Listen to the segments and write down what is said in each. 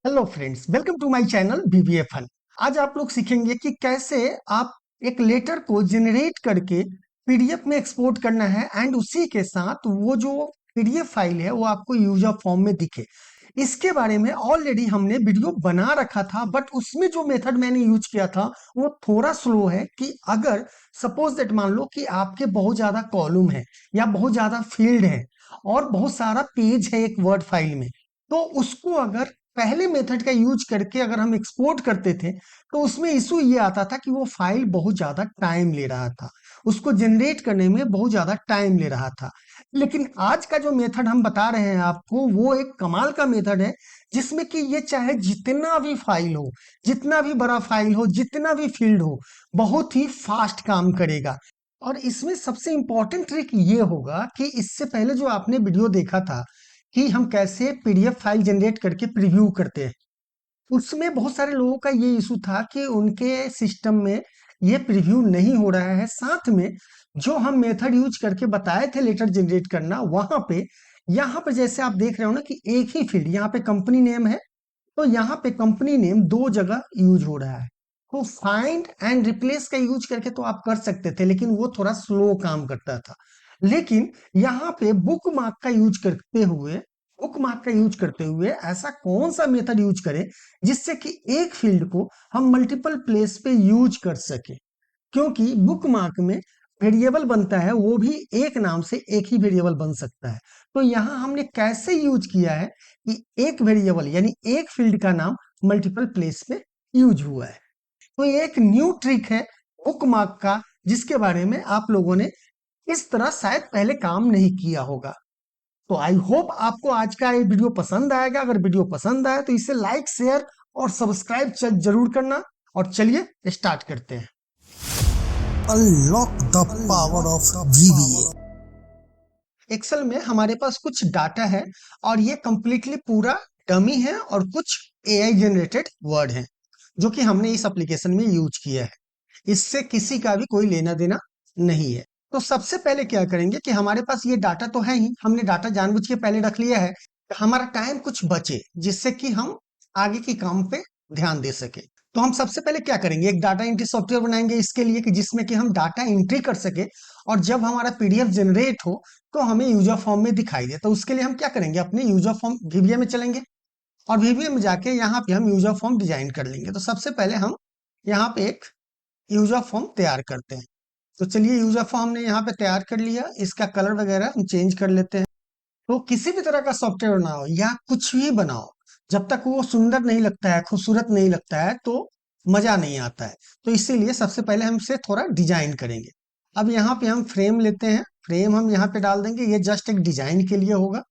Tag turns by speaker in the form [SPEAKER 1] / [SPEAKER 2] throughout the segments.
[SPEAKER 1] Hello friends, welcome to my channel VBA fun. आज आप लोग सीखेंगे कि कैसे आप एक लेटर को जनरेट करके पीडीएफ में एक्सपोर्ट करना है एंड उसी के साथ वो जो पीडीएफ फाइल है वो आपको यूजर फॉर्म में दिखे। इसके बारे में ऑलरेडी हमने वीडियो बना रखा था, बट उसमें जो मेथड मैंने यूज किया था वो थोड़ा स्लो है। कि अगर सपोज दैट मान लो कि आपके बहुत ज्यादा कॉलम है या बहुत ज्यादा फील्ड है और बहुत सारा पेज है एक वर्ड फाइल में, तो उसको अगर पहले मेथड का यूज करके अगर हम एक्सपोर्ट करते थे तो उसमें इशू ये आता था कि वो फाइल बहुत ज्यादा टाइम ले रहा था, उसको जनरेट करने में बहुत ज्यादा टाइम ले रहा था। लेकिन आज का जो मेथड हम बता रहे हैं आपको वो एक कमाल का मेथड है, जिसमें कि ये चाहे जितना भी फाइल हो, जितना भी बड़ा फाइल हो, जितना भी फील्ड हो, बहुत ही फास्ट काम करेगा। और इसमें सबसे इंपॉर्टेंट ट्रिक ये होगा कि इससे पहले जो आपने वीडियो देखा था कि हम कैसे पीडीएफ फाइल जनरेट करके प्रीव्यू करते हैं, उसमें बहुत सारे लोगों का ये इशू था कि उनके सिस्टम में ये प्रीव्यू नहीं हो रहा है। साथ में जो हम मेथड यूज करके बताए थे लेटर जनरेट करना, वहां पे यहाँ पे जैसे आप देख रहे हो ना कि एक ही फील्ड, यहाँ पे कंपनी नेम है, तो यहाँ पे कंपनी नेम दो जगह यूज हो रहा है। तो फाइंड एंड रिप्लेस का यूज करके तो आप कर सकते थे, लेकिन वो थोड़ा स्लो काम करता था। लेकिन यहाँ पे बुक मार्क का यूज करते हुए ऐसा कौन सा मेथड यूज करें जिससे कि एक फील्ड को हम मल्टीपल प्लेस पे यूज कर सके। क्योंकि बुक मार्क में वेरिएबल बनता है, वो भी एक नाम से एक ही वेरिएबल बन सकता है। तो यहाँ हमने कैसे यूज किया है कि एक वेरिएबल यानी एक फील्ड का नाम मल्टीपल प्लेस पे यूज हुआ है। तो ये एक न्यू ट्रिक है बुक मार्क का, जिसके बारे में आप लोगों ने इस तरह शायद पहले काम नहीं किया होगा। तो आई होप आपको आज का ये वीडियो पसंद आएगा। अगर वीडियो पसंद आए तो इसे लाइक, शेयर और सब्सक्राइब जरूर करना। और चलिए स्टार्ट करते हैं।
[SPEAKER 2] Unlock the power of VBA.
[SPEAKER 1] Excel में हमारे पास कुछ डाटा है और ये कंप्लीटली पूरा डमी है और कुछ एआई जनरेटेड वर्ड है जो कि हमने इस एप्लीकेशन में यूज किया है। इससे किसी का भी कोई लेना देना नहीं है। तो सबसे पहले क्या करेंगे कि हमारे पास ये डाटा तो है ही, हमने डाटा जानबूझ के पहले रख लिया है, हमारा टाइम कुछ बचे जिससे कि हम आगे के काम पे ध्यान दे सके। तो हम सबसे पहले क्या करेंगे, एक डाटा एंट्री सॉफ्टवेयर बनाएंगे इसके लिए कि जिसमें कि हम डाटा एंट्री कर सके और जब हमारा पीडीएफ जनरेट हो तो हमें यूजर फॉर्म में दिखाई दे। तो उसके लिए हम क्या करेंगे, अपने यूजर फॉर्म वीबीए में चलेंगे और वीबीए में जाके यहाँ पे हम यूजर फॉर्म डिजाइन कर लेंगे। तो सबसे पहले हम यहाँ पे एक यूजर फॉर्म तैयार करते हैं। तो चलिए यूजर फॉर्म हमने यहाँ पे तैयार कर लिया, इसका कलर वगैरह हम चेंज कर लेते हैं। तो किसी भी तरह का सॉफ्टवेयर बनाओ या कुछ भी बनाओ, जब तक वो सुंदर नहीं लगता है, खूबसूरत नहीं लगता है, तो मजा नहीं आता है। तो इसीलिए सबसे पहले हम इसे थोड़ा डिजाइन करेंगे। अब यहाँ पे हम फ्रेम लेते हैं, फ्रेम हम यहाँ पे डाल देंगे, ये जस्ट एक डिजाइन के लिए होगा।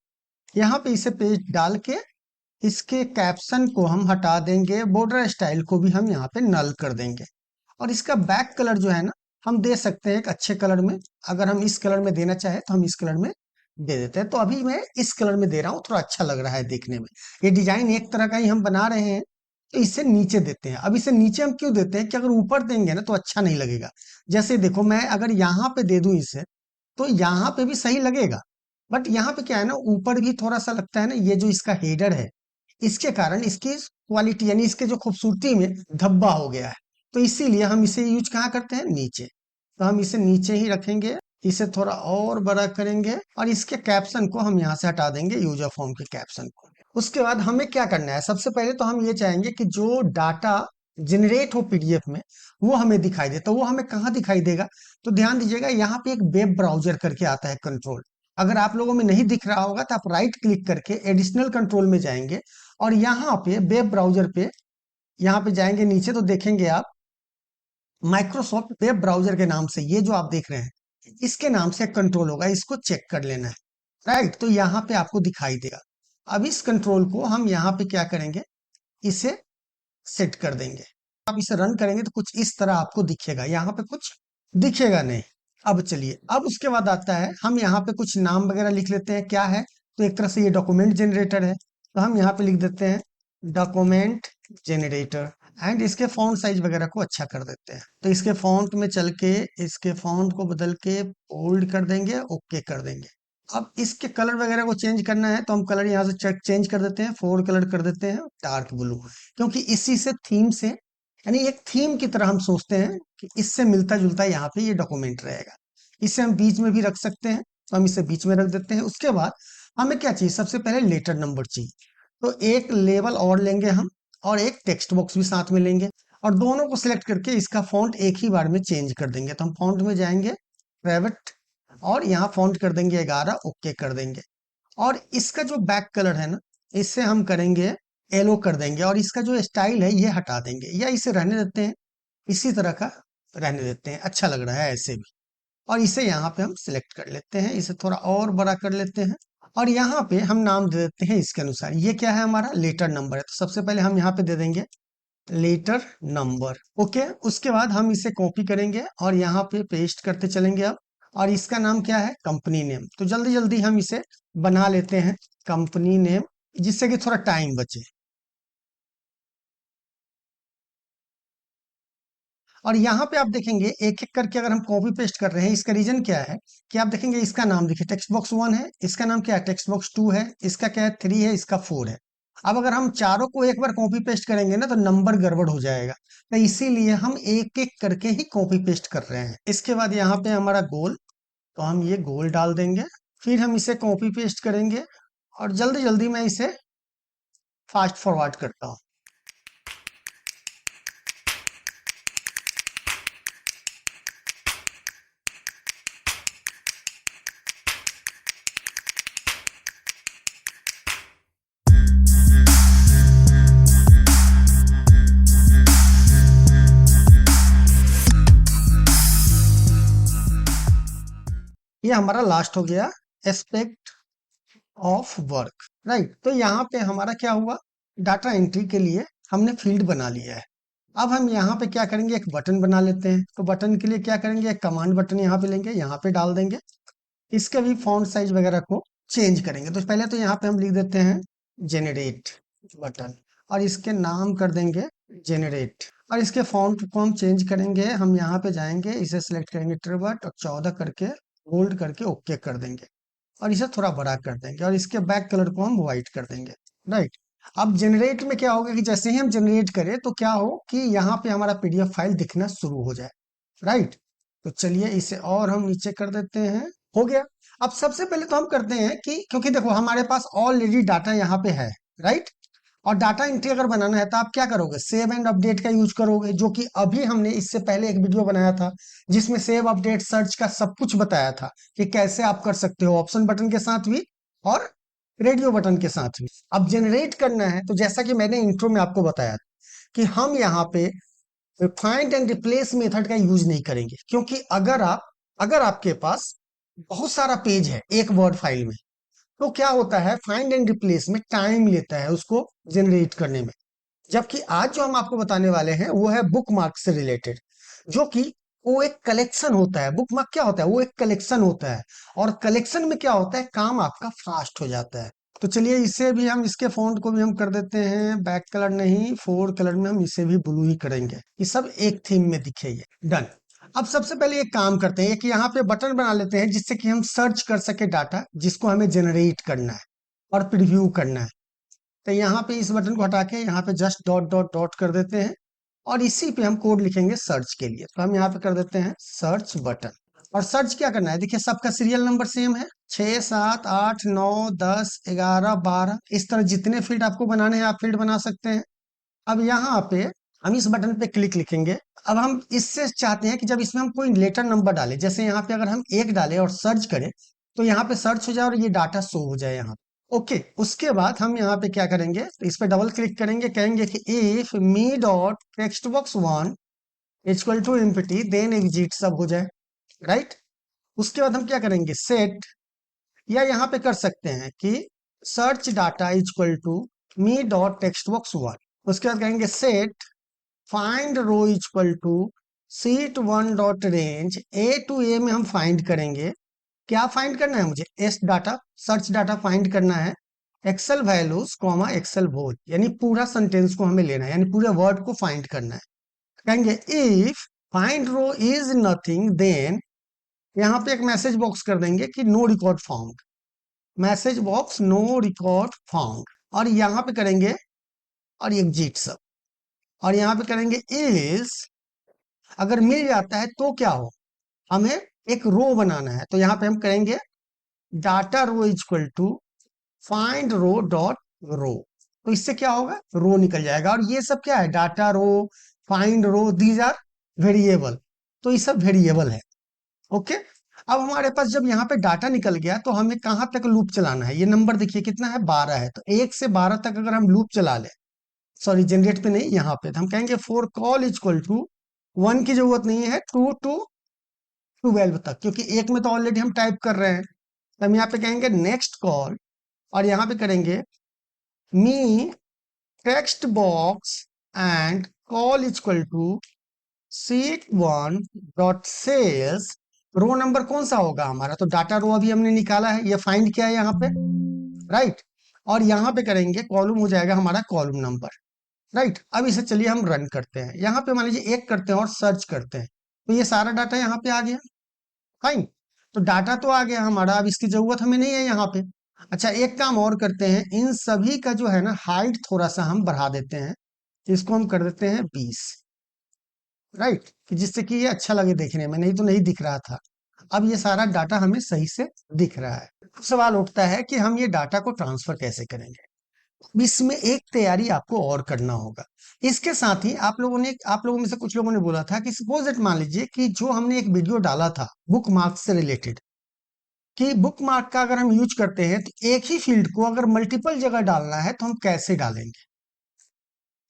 [SPEAKER 1] यहाँ पे इसे पेज डाल के इसके कैप्शन को हम हटा देंगे, बॉर्डर स्टाइल को भी हम यहाँ पे नल कर देंगे। और इसका बैक कलर जो है ना, हम दे सकते हैं एक अच्छे कलर में। अगर हम इस कलर में देना चाहे तो हम इस कलर में दे देते हैं। तो अभी मैं इस कलर में दे रहा हूँ, थोड़ा अच्छा लग रहा है देखने में। ये डिजाइन एक तरह का ही हम बना रहे हैं, तो इसे नीचे देते हैं। अब इसे नीचे हम क्यों देते हैं कि अगर ऊपर देंगे ना तो अच्छा नहीं लगेगा। जैसे देखो, मैं अगर यहाँ पे दे दूं इसे तो यहाँ पे भी सही लगेगा, बट यहाँ पे क्या है ना, ऊपर भी थोड़ा सा लगता है ना, ये जो इसका हेडर है इसके कारण इसकी क्वालिटी यानी इसके जो खूबसूरती में धब्बा हो गया है। तो इसीलिए हम इसे यूज कहाँ करते हैं, नीचे। तो हम इसे नीचे ही रखेंगे, इसे थोड़ा और बड़ा करेंगे और इसके कैप्शन को हम यहाँ से हटा देंगे, यूजर फॉर्म के कैप्शन को। उसके बाद हमें क्या करना है, सबसे पहले तो हम ये चाहेंगे कि जो डाटा जनरेट हो पीडीएफ में वो हमें दिखाई दे। तो वो हमें कहाँ दिखाई देगा, तो ध्यान दीजिएगा, यहाँ पे एक वेब ब्राउजर करके आता है कंट्रोल। अगर आप लोगों में नहीं दिख रहा होगा तो आप राइट क्लिक करके एडिशनल कंट्रोल में जाएंगे और यहाँ पे वेब ब्राउजर पे, यहाँ पे जाएंगे नीचे तो देखेंगे आप माइक्रोसॉफ्ट वेब ब्राउजर के नाम से, ये जो आप देख रहे हैं इसके नाम से कंट्रोल होगा, इसको चेक कर लेना है। राइट, तो यहाँ पे आपको दिखाई देगा। अब इस कंट्रोल को हम यहाँ पे क्या करेंगे, इसे सेट कर देंगे। आप इसे रन करेंगे तो कुछ इस तरह आपको दिखेगा, यहाँ पे कुछ दिखेगा नहीं। अब चलिए, अब उसके बाद आता है हम यहाँ पे कुछ नाम वगैरह लिख लेते हैं। क्या है, तो एक तरह से ये डॉक्यूमेंट जनरेटर है, तो हम यहाँ पे लिख देते हैं डॉक्यूमेंट जनरेटर एंड इसके फॉन्ट साइज वगैरह को अच्छा कर देते हैं। तो इसके फॉन्ट में चल के इसके फॉन्ट को बदल के बोल्ड कर देंगे, ओके कर देंगे। अब इसके कलर वगैरह को चेंज करना है तो हम कलर यहाँ से चेंज कर देते हैं, 4 कलर कर देते हैं डार्क ब्लू, क्योंकि इसी से थीम से, यानी एक थीम की तरह हम सोचते हैं कि इससे मिलता जुलता यहाँ पे ये डॉक्यूमेंट रहेगा। इसे हम बीच में भी रख सकते हैं, तो हम इसे बीच में रख देते हैं। उसके बाद हमें क्या चाहिए, सबसे पहले लेटर नंबर चाहिए, तो एक लेबल और लेंगे हम, और एक टेक्स्ट बॉक्स भी साथ में लेंगे, और दोनों को सिलेक्ट करके इसका फॉन्ट एक ही बार में चेंज कर देंगे। तो हम फॉन्ट में जाएंगे, प्राइवेट, और यहाँ फॉन्ट कर देंगे 11, ओके कर देंगे। और इसका जो बैक कलर है ना, इससे हम करेंगे येलो कर देंगे, और इसका जो स्टाइल है ये हटा देंगे, या इसे रहने देते हैं, इसी तरह का रहने देते हैं, अच्छा लग रहा है ऐसे भी। और इसे यहाँ पे हम सिलेक्ट कर लेते हैं, इसे थोड़ा और बड़ा कर लेते हैं, और यहाँ पे हम नाम दे देते हैं इसके अनुसार। ये क्या है, हमारा लेटर नंबर है, तो सबसे पहले हम यहाँ पे दे देंगे लेटर नंबर, ओके। उसके बाद हम इसे कॉपी करेंगे और यहाँ पे पेस्ट करते चलेंगे अब, और इसका नाम क्या है, कंपनी नेम। तो जल्दी जल्दी हम इसे बना लेते हैं कंपनी नेम, जिससे कि थोड़ा टाइम बचे। और यहाँ पे आप देखेंगे एक एक करके अगर हम कॉपी पेस्ट कर रहे हैं, इसका रीजन क्या है कि आप देखेंगे इसका नाम देखिए, टेक्स्ट बॉक्स 1 है, इसका नाम क्या है, टेक्स्ट बॉक्स 2 है, इसका क्या है, 3 है, इसका 4 है। अब अगर हम चारों को एक बार कॉपी पेस्ट करेंगे ना तो नंबर गड़बड़ हो जाएगा, तो इसीलिए हम एक एक करके ही कॉपी पेस्ट कर रहे हैं। इसके बाद यहाँ पे हमारा गोल, तो हम ये गोल डाल देंगे, फिर हम इसे कॉपी पेस्ट करेंगे, और जल्दी जल्दी मैं इसे फास्ट फॉरवर्ड करता हूँ। ये हमारा लास्ट हो गया, एस्पेक्ट ऑफ वर्क, राइट। तो यहाँ पे हमारा क्या हुआ, डाटा एंट्री के लिए हमने फील्ड बना लिया है। अब हम यहाँ पे क्या करेंगे, एक बटन बना लेते हैं। तो बटन के लिए क्या करेंगे, एक कमांड बटन यहाँ पे लेंगे, यहाँ पे डाल देंगे, इसका भी फॉन्ट साइज वगैरह को चेंज करेंगे। तो पहले तो यहाँ पे हम लिख देते हैं जेनरेट बटन, और इसके नाम कर देंगे जेनरेट, और इसके फॉन्ट को हम चेंज करेंगे। हम यहाँ पे जाएंगे, इसे सिलेक्ट करेंगे ट्रिबट, और 14 करके बोल्ड करके ओके कर देंगे, और इसे थोड़ा बड़ा कर देंगे, और इसके बैक कलर को हम व्हाइट कर देंगे, राइट। अब जनरेट में क्या होगा कि जैसे ही हम जनरेट करें तो क्या हो कि यहाँ पे हमारा पीडीएफ फाइल दिखना शुरू हो जाए, राइट। तो चलिए इसे और हम नीचे कर देते हैं, हो गया। अब सबसे पहले तो हम करते हैं कि, क्योंकि देखो हमारे पास ऑलरेडी डाटा यहाँ पे है, राइट, और डाटा एंट्री अगर बनाना है तो आप क्या करोगे, सेव एंड अपडेट का यूज करोगे, जो कि अभी हमने इससे पहले एक वीडियो बनाया था जिसमें सेव अपडेट सर्च का सब कुछ बताया था कि कैसे आप कर सकते हो, ऑप्शन बटन के साथ भी और रेडियो बटन के साथ भी। अब जनरेट करना है तो जैसा कि मैंने इंट्रो में आपको बताया कि हम यहाँ पे फाइंड एंड रिप्लेस मेथड का यूज नहीं करेंगे, क्योंकि अगर आपके पास बहुत सारा पेज है एक वर्ड फाइल में, तो क्या होता है, फाइंड एंड रिप्लेस में टाइम लेता है उसको जनरेट करने में। जबकि आज जो हम आपको बताने वाले हैं वो है बुक मार्क से रिलेटेड, जो कि वो एक कलेक्शन होता है। बुक मार्क क्या होता है, वो एक कलेक्शन होता है, और कलेक्शन में क्या होता है, काम आपका फास्ट हो जाता है। तो चलिए इसे भी हम, इसके फॉन्ट को भी हम कर देते हैं बैक कलर नहीं, 4 कलर में हम इसे भी ब्लू ही करेंगे, ये सब एक थीम में दिखे, ये डन। अब सबसे पहले एक काम करते हैं कि यहाँ पे बटन बना लेते हैं जिससे कि हम सर्च कर सके डाटा जिसको हमें जनरेट करना है और प्रीव्यू करना है। तो यहाँ पे इस बटन को हटा के यहाँ पे जस्ट डॉट डॉट डॉट कर देते हैं, और इसी पे हम कोड लिखेंगे सर्च के लिए। तो हम यहाँ पे कर देते हैं सर्च बटन, और सर्च क्या करना है, देखिए सबका सीरियल नंबर सेम है, 6 7 8 9 10 11 12, इस तरह जितने फील्ड आपको बनाने हैं आप फील्ड बना सकते हैं। अब यहाँ पे हम इस बटन पे क्लिक लिखेंगे। अब हम इससे चाहते हैं कि जब इसमें हम कोई लेटर नंबर डालें, जैसे यहाँ पे अगर हम 1 डालें और सर्च करें तो यहाँ पे सर्च हो जाए और ये डाटा शो हो जाए यहाँ, ओके। उसके बाद हम यहाँ पे क्या करेंगे, तो इस पे डबल क्लिक करेंगे, कहेंगे कि if me dot text box 1 equal to empty then exit sub हो जाए, राइट। उसके बाद हम क्या करेंगे, सेट, या यहाँ पे कर सकते हैं कि search data equal to me dot text box 1। उसके बाद कहेंगे set find row equal to sheet 1 dot range A to A में हम फाइंड करेंगे, क्या फाइंड करना है मुझे, s data, search data find करना है, excel values comma excel whole, यानी पूरा सेंटेंस को हमें लेना है, यानी पूरे वर्ड को फाइंड करना है। कहेंगे if find row is nothing then यहाँ पे एक मैसेज बॉक्स कर देंगे कि no record found, message box no record found, और यहाँ पे करेंगे और एग्जिट सब, और यहाँ पे करेंगे इज, अगर मिल जाता है तो क्या हो, हमें एक रो बनाना है, तो यहाँ पे हम करेंगे data row equal to find row dot row, तो इससे क्या होगा, रो निकल जाएगा। और ये सब क्या है, data row, find row, these are variable, तो ये सब वेरिएबल है। ओके, अब हमारे पास जब यहाँ पे डाटा निकल गया तो हमें कहाँ तक लूप चलाना है, ये नंबर देखिए कितना है, 12 है, तो 1 से 12 तक अगर हम लूप चला ले, सॉरी जनरेट पे नहीं, यहाँ पे तो हम कहेंगे फॉर कॉल इक्वल टू 1 की जरूरत नहीं है, 2 टू 12 तक, क्योंकि एक में तो ऑलरेडी हम टाइप कर रहे हैं, तो हम यहाँ पे कहेंगे नेक्स्ट कॉल, और यहाँ पे करेंगे me text box and col equal to sheet one dot cells, row number कौन सा होगा हमारा, तो डाटा रो अभी हमने निकाला है, ये फाइंड किया है यहाँ पे, राइट, और यहाँ पे करेंगे कॉलम हो जाएगा हमारा कॉलम नंबर, राइट। अब इसे चलिए हम रन करते हैं, यहाँ पे मान लीजिए एक करते हैं और सर्च करते हैं, तो ये सारा डाटा यहाँ पे आ गया, फाइन, तो डाटा तो आ गया हमारा, अब इसकी जरूरत हमें नहीं है यहाँ पे। अच्छा, एक काम और करते हैं, इन सभी का जो है ना हाइट थोड़ा सा हम बढ़ा देते हैं, इसको हम कर देते हैं 20, राइट, कि जिससे कि ये अच्छा लगे देखने में, नहीं तो नहीं दिख रहा था। अब ये सारा डाटा हमें सही से दिख रहा है। अब सवाल उठता है कि हम ये डाटा को ट्रांसफर कैसे करेंगे। अब इसमें एक तैयारी आपको और करना होगा, इसके साथ ही आप लोगों में से कुछ लोगों ने बोला था कि सपोज इट, मान लीजिए कि जो हमने एक वीडियो डाला था बुक मार्क से रिलेटेड, कि बुक मार्क का अगर हम यूज करते हैं तो एक ही फील्ड को अगर मल्टीपल जगह डालना है तो हम कैसे डालेंगे,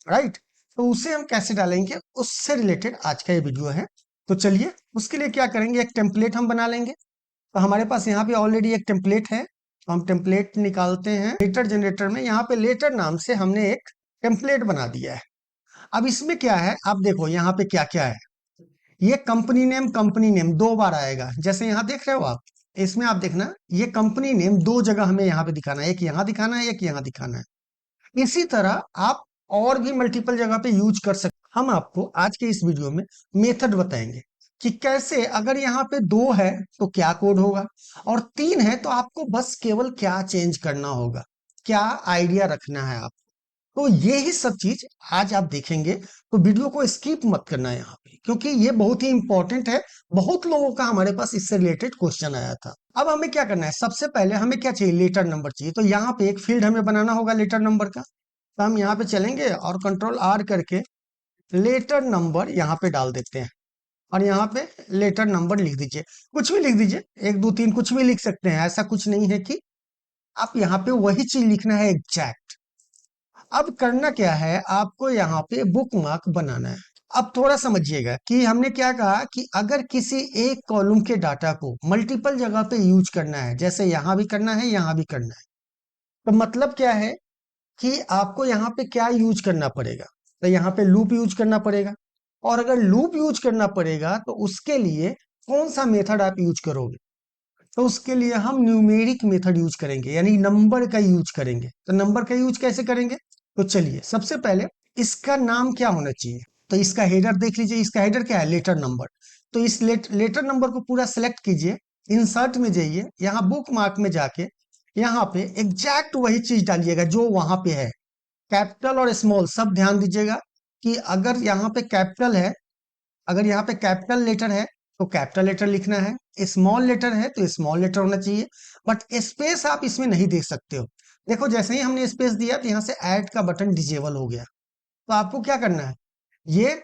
[SPEAKER 1] राइट, तो उसे हम कैसे डालेंगे, उससे रिलेटेड आज का ये वीडियो है। तो चलिए उसके लिए क्या करेंगे, एक टेम्पलेट हम बना लेंगे, तो हमारे पास यहाँ पे ऑलरेडी एक टेम्पलेट है, तो हम टेम्पलेट निकालते हैं लेटर जनरेटर में, यहाँ पे लेटर नाम से हमने एक टेम्पलेट बना दिया है। अब इसमें क्या है, आप देखो यहाँ पे क्या क्या है, ये कंपनी नेम 2 बार आएगा, जैसे यहाँ देख रहे हो आप, इसमें आप देखना ये कंपनी नेम 2 जगह हमें यहाँ पे दिखाना है, एक यहाँ दिखाना है, एक यहाँ दिखाना है। इसी तरह आप और भी मल्टीपल जगह पे यूज कर सकते। हम आपको आज के इस वीडियो में मेथड बताएंगे कि कैसे, अगर यहाँ पे 2 है तो क्या कोड होगा, और 3 है तो आपको बस केवल क्या चेंज करना होगा, क्या आइडिया रखना है आप, तो ये ही सब चीज आज आप देखेंगे, तो वीडियो को स्किप मत करना यहाँ पे, क्योंकि ये बहुत ही इंपॉर्टेंट है। बहुत लोगों का हमारे पास इससे रिलेटेड क्वेश्चन आया था। अब हमें क्या करना है, सबसे पहले हमें क्या चाहिए, लेटर नंबर चाहिए, तो यहाँ पे एक फील्ड हमें बनाना होगा लेटर नंबर का, तो हम यहाँ पे चलेंगे और कंट्रोल आर करके लेटर नंबर यहाँ पे डाल देते हैं, और यहाँ पे लेटर नंबर लिख दीजिए, कुछ भी लिख दीजिए, 1 2 3 कुछ भी लिख सकते हैं, ऐसा कुछ नहीं है कि आप यहाँ पे वही चीज लिखना है एग्जैक्ट। अब करना क्या है, आपको यहाँ पे बुक मार्क बनाना है। अब थोड़ा समझिएगा कि हमने क्या कहा कि अगर किसी एक कॉलम के डाटा को मल्टीपल जगह पे यूज करना है, जैसे यहाँ भी करना है, यहाँ भी करना है, तो मतलब क्या है कि आपको यहाँ पे क्या यूज करना पड़ेगा, तो यहाँ पे लूप यूज करना पड़ेगा, और अगर लूप यूज करना पड़ेगा तो उसके लिए कौन सा मेथड आप यूज करोगे, तो उसके लिए हम न्यूमेरिक मेथड यूज करेंगे, यानी नंबर का यूज करेंगे। तो नंबर का यूज कैसे करेंगे, तो चलिए सबसे पहले इसका नाम क्या होना चाहिए, तो इसका हेडर देख लीजिए, इसका हेडर क्या है, लेटर नंबर, तो इस लेटर नंबर को पूरा सेलेक्ट कीजिए, इंसर्ट में जाइए, यहाँ बुक मार्क में जाके यहाँ पे एग्जैक्ट वही चीज डालिएगा जो वहां पे है, कैपिटल और स्मॉल सब ध्यान दीजिएगा, कि अगर यहाँ पे कैपिटल है, अगर यहाँ पे कैपिटल लेटर है तो कैपिटल लेटर लिखना है, स्मॉल लेटर है तो स्मॉल लेटर होना चाहिए, बट स्पेस आप इसमें नहीं दे सकते हो। देखो जैसे ही हमने स्पेस दिया तो यहाँ से ऐड का बटन डिजेबल हो गया, तो आपको क्या करना है, ये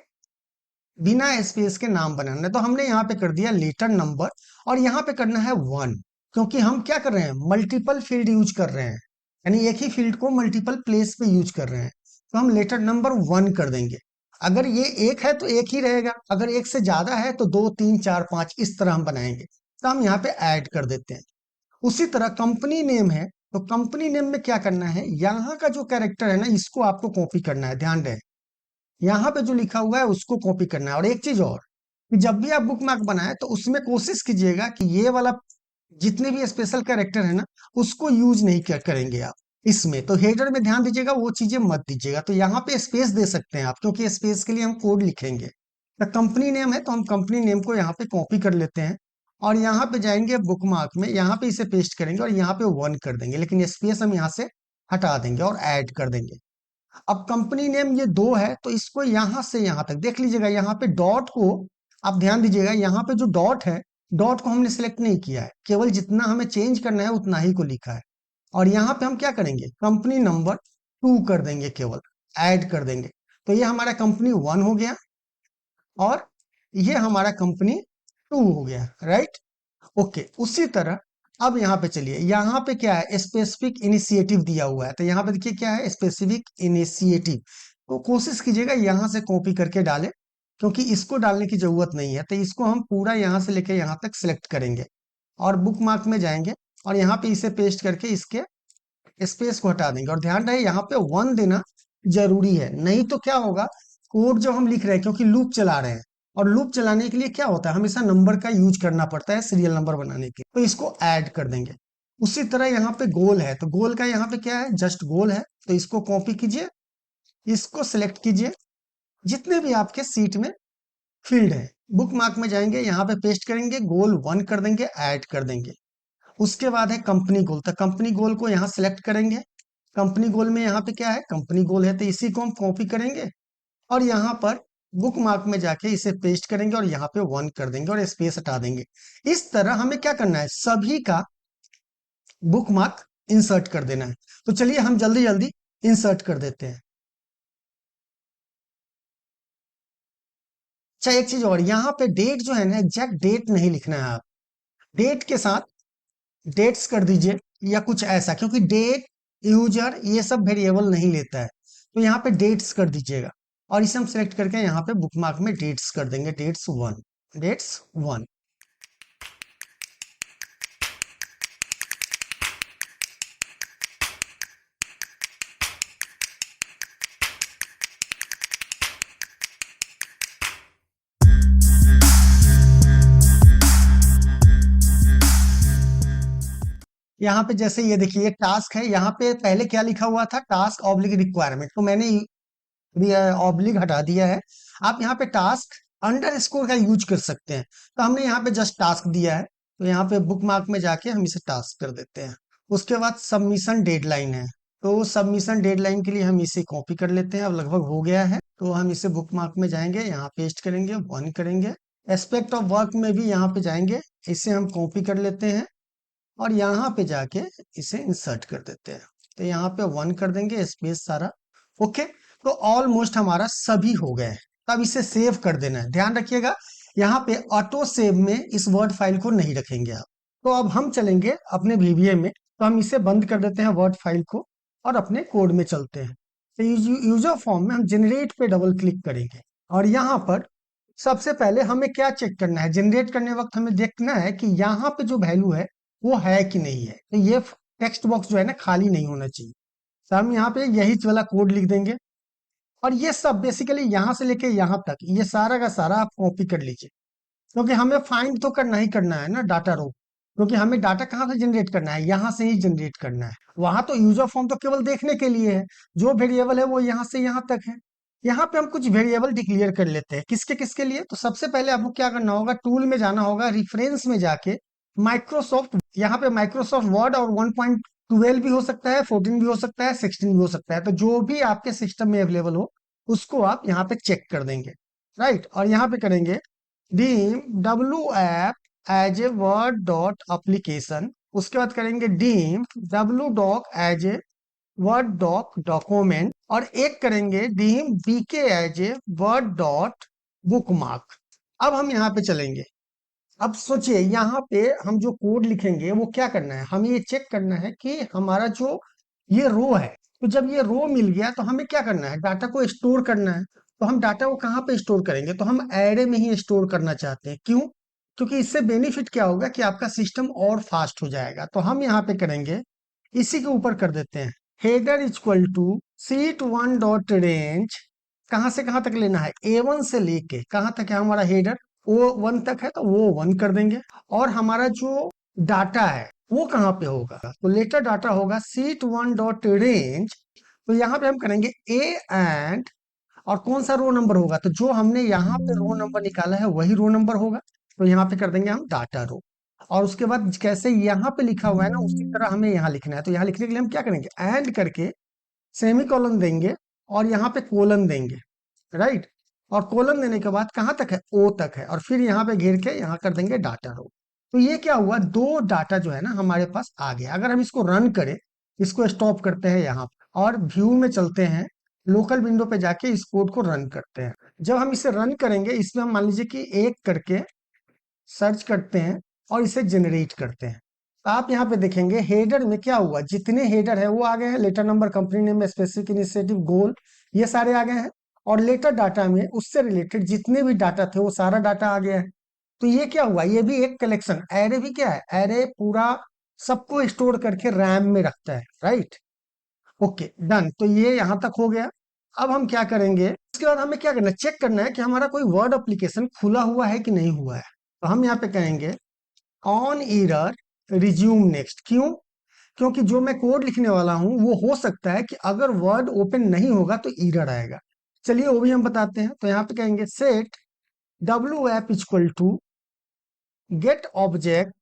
[SPEAKER 1] बिना स्पेस के नाम बनाना है, तो हमने यहाँ पे कर दिया लेटर नंबर, और यहाँ पे करना है 1, क्योंकि हम क्या कर रहे हैं, मल्टीपल फील्ड यूज कर रहे हैं, यानी एक ही फील्ड को मल्टीपल प्लेस पे यूज कर रहे हैं, तो हम लेटर नंबर 1 कर देंगे। अगर ये एक है तो एक ही रहेगा, अगर एक से ज्यादा है तो 2 3 4 5 इस तरह हम बनाएंगे, तो हम यहाँ पे ऐड कर देते हैं। उसी तरह कंपनी नेम है, तो कंपनी नेम में क्या करना है, यहाँ का जो कैरेक्टर है ना इसको आपको कॉपी करना है, ध्यान रहे, यहाँ पे जो लिखा हुआ है उसको कॉपी करना है। और एक चीज और, कि जब भी आप बुक मार्क बनाए तो उसमें कोशिश कीजिएगा कि ये वाला जितने भी स्पेशल कैरेक्टर है ना उसको यूज नहीं करेंगे आप इसमें, तो हेडर में ध्यान दीजिएगा वो चीजें मत दीजिएगा। तो यहाँ पे स्पेस दे सकते हैं आप, क्योंकि स्पेस के लिए हम कोड लिखेंगे। तो कंपनी नेम है तो हम कंपनी नेम को यहाँ पे कॉपी कर लेते हैं, और यहाँ पे जाएंगे बुकमार्क में, यहाँ पे इसे पेस्ट करेंगे और यहाँ पे 1 कर देंगे, लेकिन स्पेस हम यहाँ से हटा देंगे और ऐड कर देंगे। अब कंपनी नेम ये 2 है, तो इसको यहां से यहां तक देख लीजिएगा, यहाँ पे डॉट को आप ध्यान दीजिएगा, यहाँ पे जो डॉट है, डॉट को हमने सिलेक्ट नहीं किया है, केवल जितना हमें चेंज करना है उतना ही को लिखा है। और यहाँ पे हम क्या करेंगे, कंपनी नंबर 2 कर देंगे, केवल ऐड कर देंगे। तो ये हमारा कंपनी 1 हो गया और ये हमारा कंपनी 2 हो गया, राइट। ओके, उसी तरह अब यहाँ पे चलिए, यहाँ पे क्या है, स्पेसिफिक इनिशिएटिव दिया हुआ है, तो यहाँ पे देखिए क्या है, स्पेसिफिक इनिशिएटिव। तो कोशिश कीजिएगा यहाँ से कॉपी करके डालें, क्योंकि इसको डालने की जरूरत नहीं है, तो इसको हम पूरा यहाँ से लेके यहाँ तक सिलेक्ट करेंगे और बुक मार्क में जाएंगे और यहाँ पे इसे पेस्ट करके इसके स्पेस को हटा देंगे। और ध्यान रहे यहाँ पे 1 देना जरूरी है, नहीं तो क्या होगा, कोड जो हम लिख रहे हैं, क्योंकि लूप चला रहे हैं, और लूप चलाने के लिए क्या होता है, हमेशा नंबर का यूज करना पड़ता है सीरियल नंबर बनाने के, तो इसको ऐड कर देंगे। उसी तरह यहाँ पे गोल है, तो गोल का यहाँ पे क्या है, जस्ट गोल है, तो इसको कॉपी कीजिए, इसको सिलेक्ट कीजिए, जितने भी आपके सीट में फील्ड है, बुक मार्क में जाएंगे, यहाँ पे पेस्ट करेंगे, गोल 1 कर देंगे, ऐड कर देंगे। उसके बाद है कंपनी गोल, तो कंपनी गोल को यहाँ सिलेक्ट करेंगे, कंपनी गोल में यहाँ पे क्या है, कंपनी गोल है, तो इसी को हम कॉपी करेंगे और यहाँ पर बुक मार्क में जाके इसे पेस्ट करेंगे और यहाँ पे 1 कर देंगे और स्पेस हटा देंगे। इस तरह हमें क्या करना है, सभी का बुक मार्क इंसर्ट कर देना है। तो चलिए हम जल्दी जल्दी इंसर्ट कर देते हैं। अच्छा, एक चीज और, यहाँ पे डेट जो है ना, एग्जैक्ट डेट नहीं लिखना है, आप डेट के साथ डेट्स कर दीजिए या कुछ ऐसा, क्योंकि डेट, यूजर, ये सब वेरिएबल नहीं लेता है, तो यहाँ पे डेट्स कर दीजिएगा और इसे हम सेलेक्ट करके यहाँ पे बुकमार्क में डेट्स कर देंगे, डेट्स 1, डेट्स 1। यहाँ पे जैसे ये देखिए, ये टास्क है, यहाँ पे पहले क्या लिखा हुआ था, टास्क ऑब्लिक रिक्वायरमेंट, तो मैंने ऑब्लिक हटा दिया है। आप यहाँ पे टास्क अंडर स्कोर का यूज कर सकते हैं, तो हमने यहाँ पे जस्ट टास्क दिया है, तो यहाँ पे बुक मार्क में जाके हम इसे टास्क कर देते हैं। उसके बाद सबमिशन डेडलाइन है, तो सबमिशन डेडलाइन के लिए हम इसे कॉपी कर लेते हैं, अब लगभग हो गया है, तो हम इसे बुक मार्क में जाएंगे, यहाँ पेस्ट करेंगे, 1 करेंगे। एस्पेक्ट ऑफ वर्क में भी यहाँ पे जाएंगे, इसे हम कॉपी कर लेते हैं और यहाँ पे जाके इसे इंसर्ट कर देते हैं, तो यहाँ पे 1 कर देंगे, स्पेस सारा। ओके, तो ऑलमोस्ट हमारा सभी हो गए हैं, तब इसे सेव कर देना है। ध्यान रखिएगा, यहाँ पे ऑटो सेव में इस वर्ड फाइल को नहीं रखेंगे आप। तो अब हम चलेंगे अपने VBA में, तो हम इसे बंद कर देते हैं वर्ड फाइल को और अपने कोड में चलते हैं। तो यूजर फॉर्म में हम जनरेट पे डबल क्लिक करेंगे और यहाँ पर सबसे पहले हमें क्या चेक करना है, जनरेट करने वक्त हमें देखना है कि यहाँ पे जो वैल्यू है वो है कि नहीं है, तो ये टेक्स्ट बॉक्स जो है ना, खाली नहीं होना चाहिए, तो हम यहाँ पे यही वाला कोड लिख देंगे और ये सब बेसिकली यहाँ से लेके यहाँ तक ये सारा का सारा आप कॉपी कर लीजिए, क्योंकि हमें फाइंड तो करना ही करना है ना डाटा रो, क्योंकि हमें डाटा कहाँ से जनरेट करना है, यहाँ से ही जनरेट करना है। वहां तो यूजर फॉर्म तो केवल देखने के लिए है, जो वेरिएबल है वो यहाँ से यहाँ तक है। यहाँ पे हम कुछ वेरिएबल डिक्लेयर कर लेते हैं, किसके किसके लिए, तो सबसे पहले आपको क्या करना होगा, टूल में जाना होगा, रेफरेंस में जाके माइक्रोसॉफ्ट, यहाँ पे माइक्रोसॉफ्ट वर्ड और 1.12 भी हो सकता है, 14 भी हो सकता है, 16 भी हो सकता है, तो जो भी आपके सिस्टम में अवेलेबल हो उसको आप यहाँ पे चेक कर देंगे, राइट। और यहाँ पे करेंगे dim WApp as a Word dot application, उसके बाद करेंगे dim WDoc as a Word doc document, और एक करेंगे dim BK as a Word dot bookmark. अब हम यहाँ पे चलेंगे, अब सोचिए यहाँ पे हम जो कोड लिखेंगे वो क्या करना है, हमें ये चेक करना है कि हमारा जो ये रो है, तो जब ये रो मिल गया तो हमें क्या करना है, डाटा को स्टोर करना है। तो हम डाटा को कहाँ पे स्टोर करेंगे, तो हम एरे में ही स्टोर करना चाहते हैं, क्यों, क्योंकि इससे बेनिफिट क्या होगा कि आपका सिस्टम और फास्ट हो जाएगा। तो हम यहाँ पे करेंगे, इसी के ऊपर कर देते हैं, header equal to sheet one dot range, कहाँ से कहाँ तक लेना है, A1 से लेके कहाँ तक है हमारा हेडर, O1 तक है, तो वो 1 कर देंगे। और हमारा जो डाटा है वो कहाँ पे होगा, तो लेटर डाटा होगा शीट1 डॉट रेंज, तो यहाँ पे हम करेंगे ए एंड, और कौन सा रो नंबर होगा, तो जो हमने यहाँ पे रो नंबर निकाला है वही रो नंबर होगा, तो यहाँ पे कर देंगे हम डाटा रो। और उसके बाद कैसे यहाँ पे लिखा हुआ है ना उसी तरह हमें यहाँ लिखना है। तो यहाँ लिखने के लिए हम क्या करेंगे, एंड करके सेमी कॉलन देंगे और यहाँ पे कोलन देंगे, राइट। और कोलन देने के बाद कहाँ तक है, ओ तक है, और फिर यहाँ पे घेर के यहाँ कर देंगे डाटा रो। तो ये क्या हुआ, दो डाटा जो है ना हमारे पास आ गया। अगर हम इसको रन करें, इसको स्टॉप करते हैं यहाँ पे और व्यू में चलते हैं, लोकल विंडो पे जाके इस कोड को रन करते हैं। जब हम इसे रन करेंगे, इसमें हम मान लीजिए कि एक करके सर्च करते हैं और इसे जनरेट करते हैं। तो आप यहाँ पे देखेंगे हेडर में क्या हुआ, जितने हेडर है वो आ गए हैं, letter number, company name, specific initiative, goal, ये सारे आ गए हैं। और लेटर डाटा में उससे रिलेटेड जितने भी डाटा थे वो सारा डाटा आ गया है। तो ये क्या हुआ, ये भी एक कलेक्शन, एरे भी क्या है, एरे पूरा सबको स्टोर करके रैम में रखता है, राइट। ओके डन, तो ये यहां तक हो गया। अब हम क्या करेंगे, इसके बाद हमें क्या करना है, चेक करना है कि हमारा कोई वर्ड एप्लीकेशन खुला हुआ है कि नहीं हुआ है। तो हम यहाँ पे कहेंगे ऑन एरर रिज्यूम नेक्स्ट। क्यों, क्योंकि जो मैं कोड लिखने वाला हूं वो हो सकता है कि अगर वर्ड ओपन नहीं होगा तो एरर आएगा। चलिए वो भी हम बताते हैं। तो यहाँ पे कहेंगे set W app equal to get object,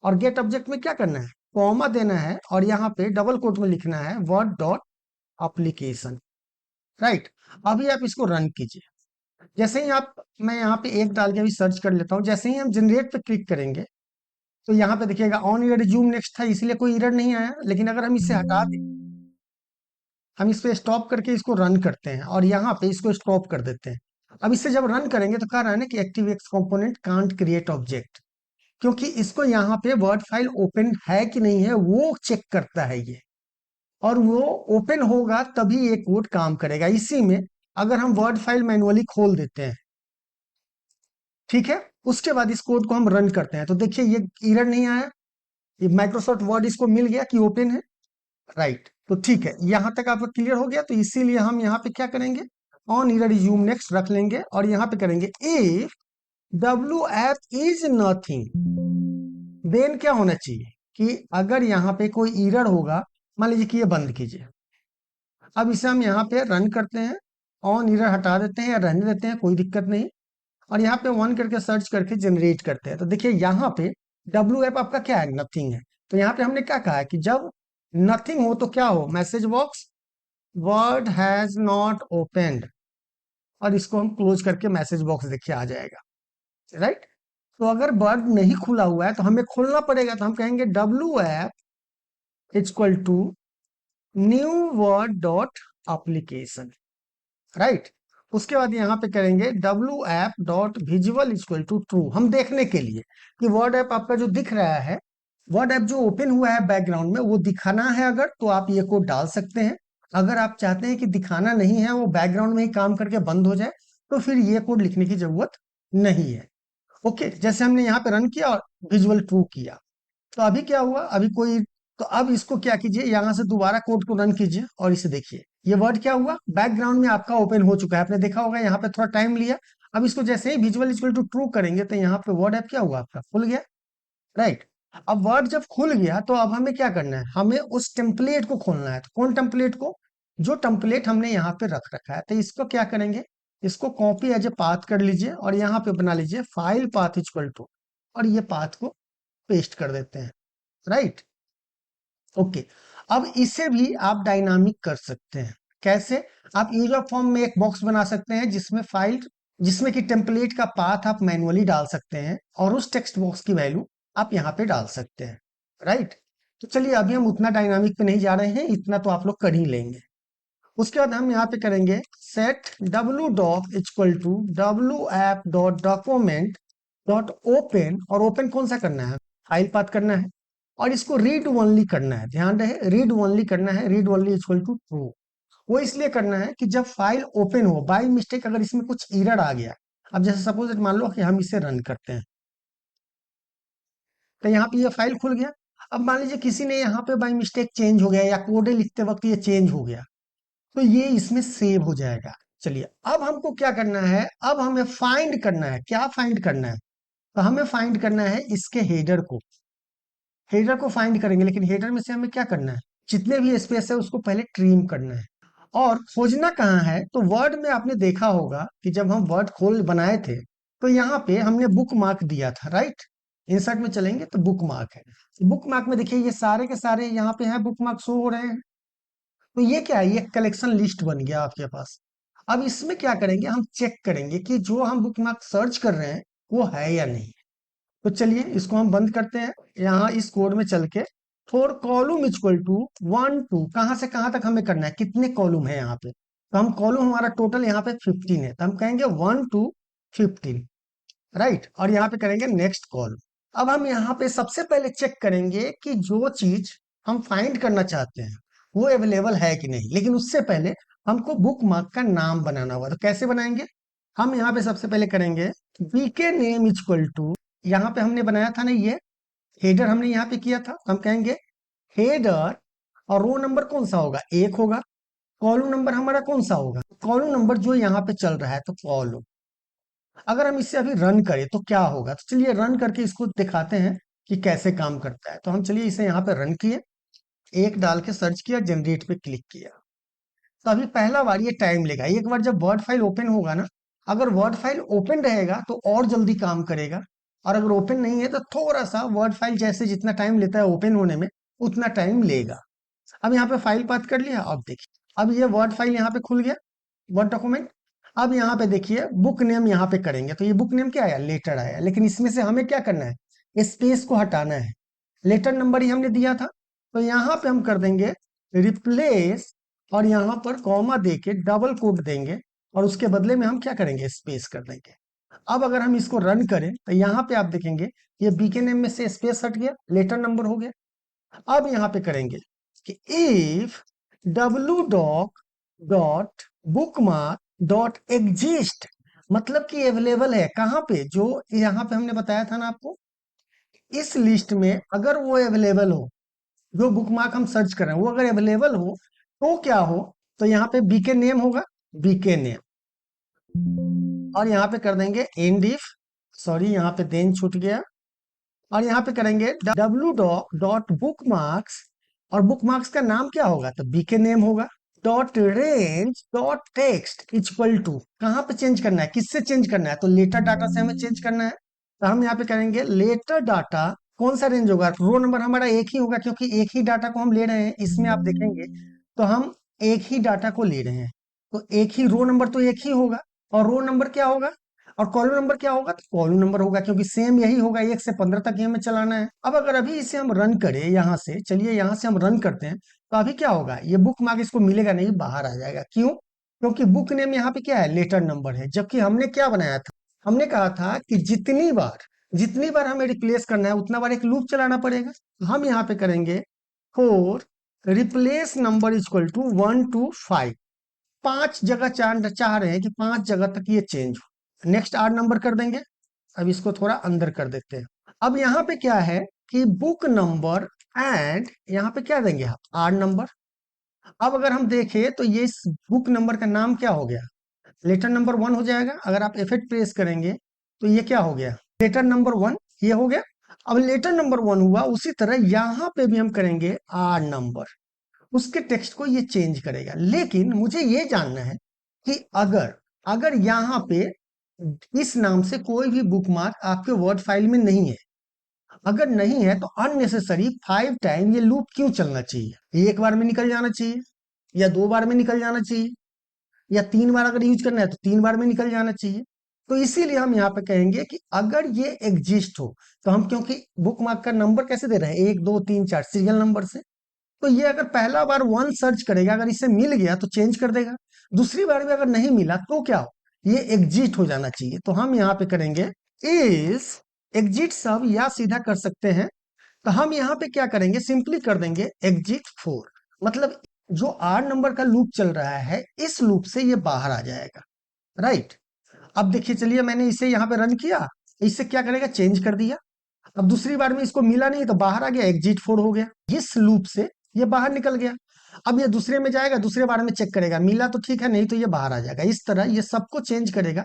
[SPEAKER 1] और गेट ऑब्जेक्ट में क्या करना है, कॉमा देना है और यहाँ पे डबल कोट में लिखना है वर्ड डॉट एप्लीकेशन, राइट। अभी आप इसको रन कीजिए। जैसे ही आप, मैं यहाँ पे एक डाल के अभी सर्च कर लेता हूँ, जैसे ही हम जनरेट पे क्लिक करेंगे तो यहाँ पे देखिएगा ऑन ईयर रिज्यूम नेक्स्ट था, इसलिए कोई एरर नहीं आया। लेकिन अगर हम इसे हटा दें, हम इस पे स्टॉप करके इसको रन करते हैं और यहाँ पे इसको स्टॉप कर देते हैं। अब इससे जब रन करेंगे तो कह रहा है ना कि active x component can't create object, क्योंकि इसको यहाँ पे वर्ड फाइल ओपन है कि नहीं है वो चेक करता है ये, और वो ओपन होगा तभी ये कोड काम करेगा। इसी में अगर हम वर्ड फाइल मैनुअली खोल देते हैं, ठीक है, उसके बाद इस कोड को हम रन करते हैं तो देखिए ये एरर नहीं आया, ये माइक्रोसॉफ्ट वर्ड इसको मिल गया कि ओपन है, राइट। तो ठीक है, यहां तक आपका क्लियर हो गया। तो इसीलिए हम यहाँ पे क्या करेंगे, ऑन एरर रिज्यूम नेक्स्ट रख लेंगे और यहाँ पे करेंगे if W app is nothing, then क्या होना चाहिए कि अगर यहाँ पे कोई एरर होगा, मान लीजिए कि ये बंद कीजिए। अब इसे हम यहाँ पे रन करते हैं, ऑन एरर हटा देते हैं या रहने देते हैं, कोई दिक्कत नहीं। और यहाँ पे वन करके सर्च करके जनरेट करते हैं तो देखिए यहाँ पे डब्ल्यू एप आपका क्या है, नथिंग है। तो यहाँ पे हमने क्या कहा है कि जब नथिंग हो तो क्या हो, message box word has not opened, और इसको हम क्लोज करके मैसेज बॉक्स देखिए आ जाएगा, राइट। तो अगर वर्ड नहीं खुला हुआ है तो हमें खोलना पड़ेगा। तो हम कहेंगे W app equal to new Word dot application, right. उसके बाद यहाँ पे करेंगे W app dot visual equal to true, हम देखने के लिए कि वर्ड ऐप आपका जो दिख रहा है, वर्ड ऐप जो ओपन हुआ है बैकग्राउंड में वो दिखाना है अगर, तो आप ये कोड डाल सकते हैं। अगर आप चाहते हैं कि दिखाना नहीं है, वो बैकग्राउंड में ही काम करके बंद हो जाए, तो फिर ये कोड लिखने की जरूरत नहीं है। ओके, जैसे हमने यहाँ पे रन किया और विजुअल ट्रू किया, तो अभी क्या हुआ, अभी कोई, तो अब इसको क्या कीजिए, यहां से दोबारा कोड को रन कीजिए और इसे देखिए, ये वर्ड क्या हुआ, बैकग्राउंड में आपका ओपन हो चुका है। आपने देखा होगा यहाँ पे थोड़ा टाइम लिया। अब इसको जैसे ही विजुअल इक्वल टू ट्रू करेंगे तो यहाँ पे वर्ड ऐप क्या हुआ, आपका खुल गया, राइट। अब वर्ड जब खुल गया तो अब हमें क्या करना है, हमें उस टेम्पलेट को खोलना है। तो कौन टेम्पलेट को, जो टेम्पलेट हमने यहाँ पे रख रखा है, तो इसको क्या करेंगे, इसको कॉपी एज ए पाथ कर लीजिए और यहाँ पे बना लीजिए फाइल पाथ इक्वल टू, और ये पाथ को पेस्ट कर देते हैं, राइट। ओके, अब इसे भी आप डायनामिक कर सकते हैं। कैसे, आप यूजर फॉर्म में एक बॉक्स बना सकते हैं जिसमें फाइल, जिसमें कि टेम्पलेट का पाथ आप मैनुअली डाल सकते हैं और उस टेक्स्ट बॉक्स की वैल्यू आप यहाँ पे डाल सकते हैं, राइट। तो चलिए अभी हम उतना डायनामिक पे नहीं जा रहे हैं, इतना तो आप लोग कर ही लेंगे। उसके बाद हम यहाँ पे करेंगे set W doc equal to W app dot document dot open, और ओपन कौन सा करना है, फाइल पाथ करना है, और इसको रीड ओनली करना है। ध्यान रहे, रीड ओनली करना है, read only equal to true. वो इसलिए करना है कि जब फाइल ओपन हो, बाय मिस्टेक अगर इसमें कुछ एरर आ गया, अब जैसे सपोज मान लो कि हम इसे रन करते हैं तो यहाँ पे ये फाइल खुल गया। अब मान लीजिए किसी ने यहाँ पे बाय मिस्टेक चेंज हो गया या कोड लिखते वक्त ये चेंज हो गया, तो ये इसमें सेव हो जाएगा। चलिए अब हमको क्या करना है, अब हमें फाइंड करना है। क्या फाइंड करना है, तो हमें फाइंड करना है इसके हेडर को, हेडर को फाइंड करेंगे। लेकिन हेडर में से हमें क्या करना है, जितने भी स्पेस है उसको पहले ट्रिम करना है। और खोजना कहाँ है, तो वर्ड में आपने देखा होगा कि जब हम वर्ड खोल बनाए थे तो यहाँ पे हमने बुक मार्क दिया था, राइट। इंसर्ट में चलेंगे तो बुक मार्क है। बुक मार्क में देखिए ये सारे के सारे यहाँ पे हैं, बुक मार्क शो हो रहे हैं। तो ये क्या है, ये कलेक्शन लिस्ट बन गया आपके पास। अब इसमें क्या करेंगे, हम चेक करेंगे कि जो हम बुक मार्क सर्च कर रहे हैं वो है या नहीं। तो चलिए इसको हम बंद करते हैं। यहाँ इस कोड में चल के फॉर कॉलम इक्वल टू 1 2, कहाँ से कहाँ तक हमें करना है, कितने कॉलम है यहाँ पे। तो हम कॉलम हमारा टोटल यहाँ पे 15 है, तो हम कहेंगे 1 to 15, राइट। और यहाँ पे करेंगे नेक्स्ट कॉल। अब हम यहाँ पे सबसे पहले चेक करेंगे कि जो चीज हम फाइंड करना चाहते हैं वो अवेलेबल है कि नहीं। लेकिन उससे पहले हमको बुक मार्क का नाम बनाना होगा। तो कैसे बनाएंगे, हम यहाँ पे सबसे पहले करेंगे बीके नेम इक्वल टू, यहाँ पे हमने बनाया था ना ये हेडर, हमने यहाँ पे किया था, तो हम कहेंगे हेडर। और रो नंबर कौन सा होगा, 1 होगा। कॉलम नंबर हमारा कौन सा होगा, कॉलम नंबर जो यहाँ पे चल रहा है, तो कॉलम। अगर हम इसे अभी रन करें तो क्या होगा, तो चलिए रन करके इसको दिखाते हैं कि कैसे काम करता है। तो हम चलिए इसे यहाँ पे रन किए, एक डाल के सर्च किया, जनरेट पे क्लिक किया। तो अभी पहला बार ये टाइम लेगा। एक बार जब वर्ड फाइल ओपन होगा ना, अगर वर्ड फाइल ओपन रहेगा तो और जल्दी काम करेगा, और अगर ओपन नहीं है तो थोड़ा सा वर्ड फाइल जैसे जितना टाइम लेता है ओपन होने में उतना टाइम लेगा। अब यहाँ पे फाइल पाथ कर लिया। अब देखिए अब ये वर्ड फाइल यहाँ पे खुल गया, वर्ड डॉक्यूमेंट। अब यहाँ पे देखिए बुक नेम यहाँ पे करेंगे, तो ये बुक नेम क्या आया, लेटर आया। लेकिन इसमें से हमें क्या करना है, स्पेस को हटाना है। लेटर नंबर ही हमने दिया था, तो यहाँ पे हम कर देंगे रिप्लेस, और यहाँ पर कॉमा देके डबल कोट देंगे, और उसके बदले में हम क्या करेंगे, स्पेस कर देंगे। अब अगर हम इसको रन करें तो यहाँ पे आप देखेंगे ये बीके नेम में से स्पेस हट गया, लेटर नंबर हो गया। अब यहाँ पे करेंगे कि if W doc dot bookmark dot exist, मतलब कि अवेलेबल है कहाँ पे, जो यहाँ पे हमने बताया था ना आपको, इस लिस्ट में अगर वो अवेलेबल हो, जो बुक मार्क हम सर्च कर रहे हैं वो अगर अवेलेबल हो, तो क्या हो, तो यहाँ पे बीके नेम होगा, बीके नेम। और यहाँ पे कर देंगे एंड इफ, सॉरी यहाँ पे देन छूट गया। और यहाँ पे करेंगे डब्लू डॉट बुक मार्क्स, और बुक मार्क्स का नाम क्या होगा, तो बीके नेम होगा। Dot range dot text equal to, कहाँ पे चेंज करना है, किससे चेंज करना है, तो लेटर डाटा से हमें चेंज करना है। तो हम यहाँ पे करेंगे लेटर डाटा, कौन सा रेंज होगा, रो नंबर हमारा एक ही होगा, क्योंकि एक ही डाटा को हम ले रहे हैं। इसमें आप देखेंगे तो हम एक ही डाटा को ले रहे हैं, तो एक ही रो नंबर तो एक ही होगा। और रो नंबर क्या होगा, और कॉलम नंबर क्या होगा, तो कॉलम नंबर होगा, क्योंकि सेम यही होगा, 1 से 15 तक ही हमें चलाना है। अब अगर अभी इसे हम रन करें यहाँ से, चलिए यहाँ से हम रन करते हैं, तो अभी क्या होगा, ये बुक मार्क इसको मिलेगा नहीं, बाहर आ जाएगा। क्यों, क्योंकि बुक नेम यहाँ पे क्या है, लेटर नंबर है। जबकि हमने क्या बनाया था, हमने कहा था कि जितनी बार हमें रिप्लेस करना है उतना बार एक लूप चलाना पड़ेगा। तो हम यहाँ पे करेंगे for replace number equal to 1 to 5, 5 जगह चाह रहे हैं कि 5 जगह तक ये चेंज हो। नेक्स्ट आड नंबर कर देंगे। अब इसको थोड़ा अंदर कर देते हैं। अब यहाँ पे क्या है कि बुक नंबर एंड यहाँ पे क्या देंगे आप, आड नंबर। अब अगर हम देखें तो ये इस बुक नंबर का नाम क्या हो गया, लेटर नंबर 1 हो जाएगा। अगर आप F8 प्रेस करेंगे तो ये क्या हो गया, लेटर नंबर 1, ये हो गया। अब लेटर नंबर 1 हुआ, उसी तरह यहाँ पे भी हम करेंगे आड नंबर, उसके टेक्स्ट को ये चेंज करेगा। लेकिन मुझे ये जानना है कि अगर अगर यहाँ पे इस नाम से कोई भी बुकमार्क आपके वर्ड फाइल में नहीं है, अगर नहीं है तो अननेसेसरी 5 टाइम ये लूप क्यों चलना चाहिए, एक बार में निकल जाना चाहिए, या 2 बार में निकल जाना चाहिए, या 3 बार अगर यूज करना है तो 3 बार में निकल जाना चाहिए। तो इसीलिए हम यहाँ पे कहेंगे कि अगर ये एग्जिस्ट हो, तो हम क्योंकि बुक मार्क का नंबर कैसे दे रहे हैं, 1 2 3 4 सीरियल नंबर से, तो ये अगर पहला बार 1 सर्च करेगा, अगर इसे मिल गया तो चेंज कर देगा। दूसरी बार भी अगर नहीं मिला तो क्या हो, ये एग्जिट हो जाना चाहिए। तो हम यहाँ पे करेंगे इस एग्जिट सब, या सीधा कर सकते हैं। तो हम यहाँ पे क्या करेंगे, सिंपली कर देंगे एग्जिट 4, मतलब जो 8 नंबर का लूप चल रहा है इस लूप से ये बाहर आ जाएगा, राइट। अब देखिए, चलिए मैंने इसे यहाँ पे रन किया, इससे क्या करेगा, चेंज कर दिया। अब दूसरी बार में इसको मिला नहीं तो बाहर आ गया, एग्जिट 4 हो गया, इस लूप से ये बाहर निकल गया। अब ये दूसरे में जाएगा, दूसरे बार में चेक करेगा, मिला तो ठीक है, नहीं तो ये बाहर आ जाएगा। इस तरह ये सबको चेंज करेगा,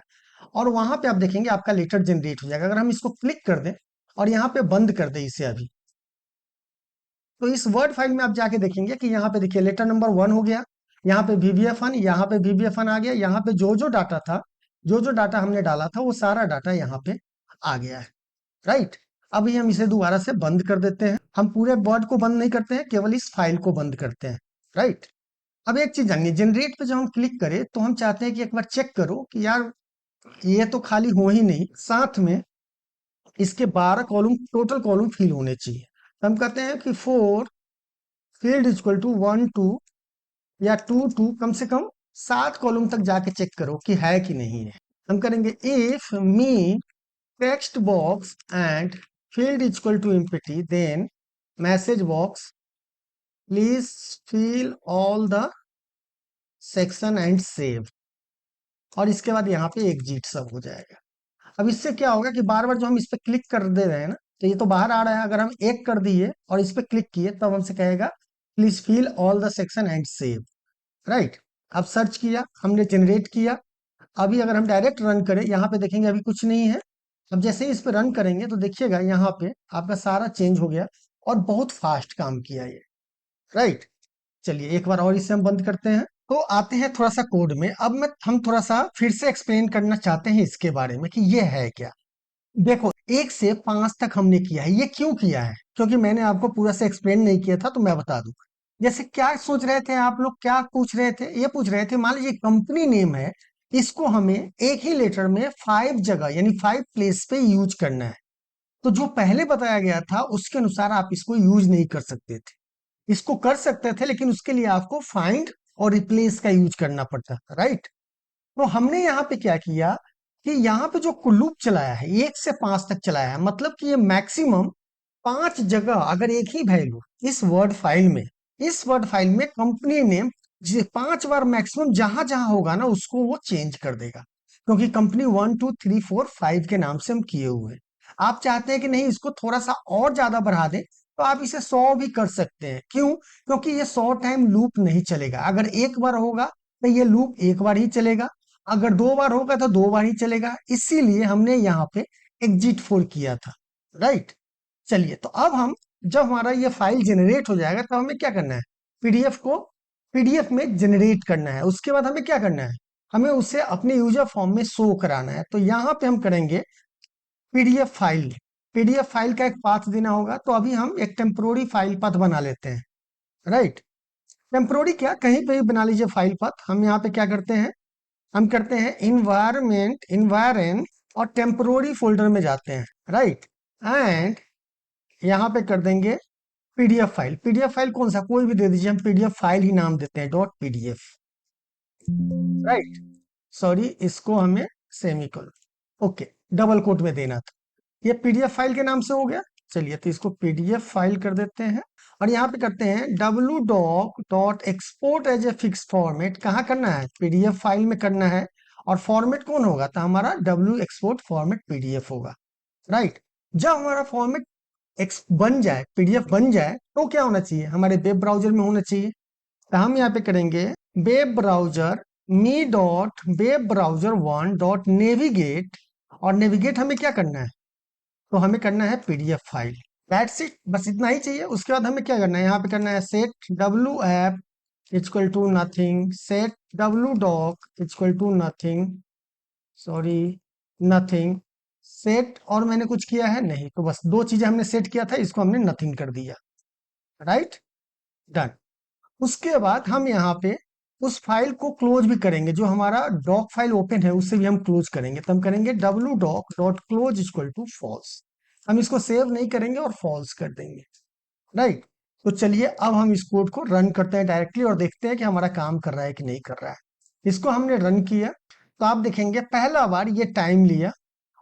[SPEAKER 1] और वहां पे आप देखेंगे आपका लेटर जनरेट हो जाएगा। अगर हम इसको क्लिक कर दें और यहाँ पे बंद कर दें इसे अभी, तो इस वर्ड फाइल में आप जाके देखेंगे कि यहाँ पे देखिए लेटर नंबर 1 हो गया, यहाँ पे VBF1, यहाँ पे VBF1 आ गया, यहाँ पे जो जो डाटा था, जो जो डाटा हमने डाला था वो सारा डाटा यहाँ पे आ गया है, राइट। अभी हम इसे दोबारा से बंद कर देते हैं। हम पूरे वर्ड को बंद नहीं करते हैं, केवल इस फाइल को बंद करते हैं, राइट। अब एक चीज जानिए, जनरेट पे जब हम क्लिक करें तो हम चाहते हैं कि एक बार चेक करो कि यार ये तो खाली हो ही नहीं, साथ में इसके 12 कॉलम, टोटल कॉलम फिल होने चाहिए। तो हम कहते हैं कि फोर फील्ड इक्वल टू 1 2 या 2 2, कम से कम 7 कॉलम तक जाके चेक करो कि है कि नहीं है। हम करेंगे if me text box and field equal to empty, then message box please fill all the section and save, और इसके बाद यहाँ पे एग्जिट सब हो जाएगा। अब इससे क्या होगा कि बार बार जो हम इस पे क्लिक कर दे रहे हैं ना, तो ये तो बाहर आ रहा है। अगर हम एक कर दिए और इस पे क्लिक किए तब हमसे कहेगा please fill all the section and save, right. अब सर्च किया, हमने जनरेट किया। अभी अगर हम डायरेक्ट रन करें, यहाँ पे देखेंगे अभी कुछ नहीं है। अब जैसे ही इस पे रन करेंगे तो देखिएगा यहाँ पे आपका सारा चेंज हो गया और बहुत फास्ट काम किया ये, राइट। चलिए एक बार और इसे हम बंद करते हैं। तो आते हैं थोड़ा सा कोड में। अब मैं हम थोड़ा सा फिर से एक्सप्लेन करना चाहते हैं इसके बारे में कि ये है क्या। देखो, 1 से 5 तक हमने किया है। ये क्यों किया है? क्योंकि मैंने आपको पूरा से एक्सप्लेन नहीं किया था, तो मैं बता दूं। जैसे क्या सोच रहे थे आप लोग, क्या पूछ रहे थे? ये पूछ रहे थे, मान लीजिए कंपनी नेम है, इसको हमें एक ही लेटर में 5 जगह यानी 5 प्लेस पे यूज करना है। तो जो पहले बताया गया था उसके अनुसार आप इसको यूज नहीं कर सकते थे। इसको कर सकते थे, लेकिन उसके लिए आपको फाइंड और रिप्लेस का यूज करना पड़ता था, राइट। तो हमने यहाँ पे क्या किया कि यहाँ पे जो लूप चलाया है 1 से 5 तक चलाया है, मतलब कि ये मैक्सिमम 5 जगह, अगर एक ही वैल्यू इस वर्ड फाइल में कंपनी नेम 5 बार मैक्सिमम जहां जहां होगा ना उसको वो चेंज कर देगा, क्योंकि कंपनी 1 2 3 4 5 के नाम से हम किए हुए हैं। आप चाहते हैं कि नहीं इसको थोड़ा सा और ज्यादा बढ़ा दें, तो आप इसे 100 भी कर सकते हैं। क्यों? क्योंकि ये 100 टाइम लूप नहीं चलेगा। अगर एक बार होगा तो ये लूप एक बार ही चलेगा, अगर 2 बार होगा तो 2 बार ही चलेगा। इसीलिए हमने यहाँ पे एग्जिट 4 किया था, राइट। चलिए, तो अब हम, जब हमारा ये फाइल जनरेट हो जाएगा तो हमें क्या करना है? पीडीएफ को पीडीएफ में जनरेट करना है। उसके बाद हमें क्या करना है? हमें उसे अपने यूजर फॉर्म में शो कराना है। तो यहाँ पे हम करेंगे पीडीएफ फाइल। पीडीएफ फाइल का एक पाथ देना होगा। तो अभी हम एक टेम्पोररी फाइल पाथ बना लेते हैं, राइट। टेम्पोररी क्या, कहीं पे भी बना लीजिए फाइल पाथ। हम यहाँ पे क्या करते हैं, हम करते हैं इन्वायरमेंट और टेम्पोररी फोल्डर में जाते हैं, राइट। एंड यहाँ पे कर देंगे पीडीएफ फाइल। पीडीएफ फाइल कौन सा, कोई भी दे दीजिए, हम पीडीएफ फाइल ही नाम देते हैं, डॉट पीडीएफ, राइट। सॉरी, इसको हमें सेमीकोलन, ओके, डबल कोट में देना था। ये पीडीएफ फाइल के नाम से हो गया। चलिए, तो इसको पीडीएफ फाइल कर देते हैं और यहाँ पे करते हैं wdoc.export as a fix format. कहाँ करना है? पीडीएफ फाइल में करना है। और फॉर्मेट कौन होगा? तो हमारा w एक्सपोर्ट फॉर्मेट पीडीएफ होगा, राइट। जब हमारा फॉर्मेट एक्स बन जाए, पीडीएफ बन जाए, तो क्या होना चाहिए? हमारे वेब ब्राउजर में होना चाहिए। तो हम यहाँ पे करेंगे web browser me dot web browser 1 dot navigate, और नेविगेट हमें क्या करना है? तो हमें करना है पीडीएफ फाइल। दैट्स इट, बस इतना ही चाहिए। उसके बाद हमें क्या करना है? यहाँ पे करना है set W app equal to nothing, set W doc equal to nothing, sorry, nothing set. और मैंने कुछ किया है नहीं, तो बस 2 चीजें हमने सेट किया था, इसको हमने नथिंग कर दिया, राइट, डन। उसके बाद हम यहाँ पे उस फाइल को क्लोज भी करेंगे। जो हमारा डॉक फाइल ओपन है उससे भी हम क्लोज करेंगे। तो हम करेंगे W doc dot close equal to false. हम इसको सेव नहीं करेंगे और फॉल्स कर देंगे, राइट। तो चलिए, अब हम इस कोड को रन करते हैं डायरेक्टली और देखते हैं कि हमारा काम कर रहा है कि नहीं कर रहा है। इसको हमने रन किया तो आप देखेंगे पहला बार ये टाइम लिया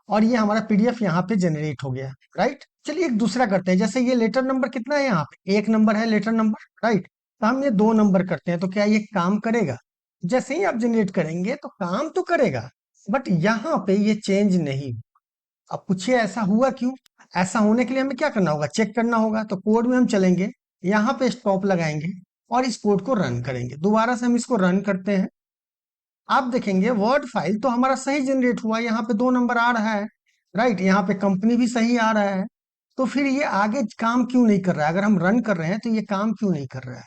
[SPEAKER 1] और ये हमारा पीडीएफ यहाँ पे जनरेट हो गया, राइट। चलिए एक दूसरा करते हैं। जैसे ये लेटर नंबर कितना है? यहाँ पे 1 नंबर है लेटर नंबर, राइट। तो हम ये 2 नंबर करते हैं, तो क्या ये काम करेगा? जैसे ही आप जनरेट करेंगे तो काम तो करेगा, बट यहाँ पे ये चेंज नहीं। अब पूछिए ऐसा हुआ क्यों? ऐसा होने के लिए हमें क्या करना होगा? चेक करना होगा। तो कोड में हम चलेंगे, यहाँ पे स्टॉप लगाएंगे और इस कोड को रन करेंगे। दोबारा से हम इसको रन करते हैं। आप देखेंगे वर्ड फाइल तो हमारा सही जनरेट हुआ, यहाँ पे 2 नंबर आ रहा है, राइट। यहाँ पे कंपनी भी सही आ रहा है। तो फिर ये आगे काम क्यों नहीं कर रहा है? अगर हम रन कर रहे हैं तो ये काम क्यों नहीं कर रहा है?